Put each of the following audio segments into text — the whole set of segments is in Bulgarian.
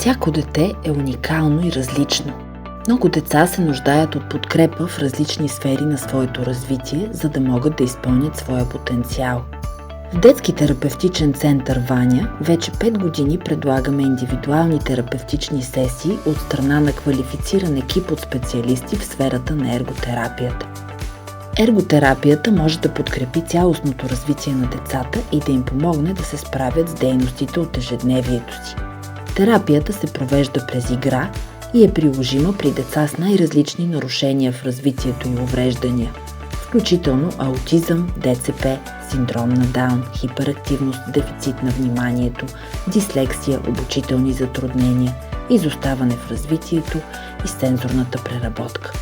Всяко дете е уникално и различно. Много деца се нуждаят от подкрепа в различни сфери на своето развитие, за да могат да изпълнят своя потенциал. В детски терапевтичен център Ваня вече 5 години предлагаме индивидуални терапевтични сесии от страна на квалифициран екип от специалисти в сферата на ерготерапията. Ерготерапията може да подкрепи цялостното развитие на децата и да им помогне да се справят с дейностите от ежедневието си. Терапията се провежда през игра и е приложима при деца с най-различни нарушения в развитието и увреждания, включително аутизъм, ДЦП, синдром на Даун, хиперактивност, дефицит на вниманието, дислексия, обучителни затруднения, изоставане в развитието и сензорната преработка.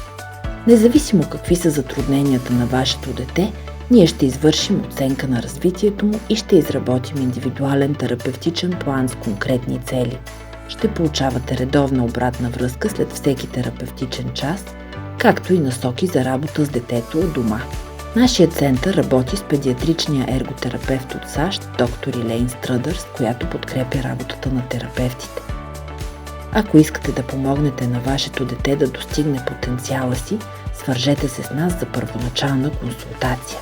Независимо какви са затрудненията на вашето дете, ние ще извършим оценка на развитието му и ще изработим индивидуален терапевтичен план с конкретни цели. Ще получавате редовна обратна връзка след всеки терапевтичен час, както и насоки за работа с детето от дома. Нашият център работи с педиатричния ерготерапевт от САЩ, доктор Илейн Стръдърс, която подкрепя работата на терапевтите. Ако искате да помогнете на вашето дете да достигне потенциала си, свържете се с нас за първоначална консултация.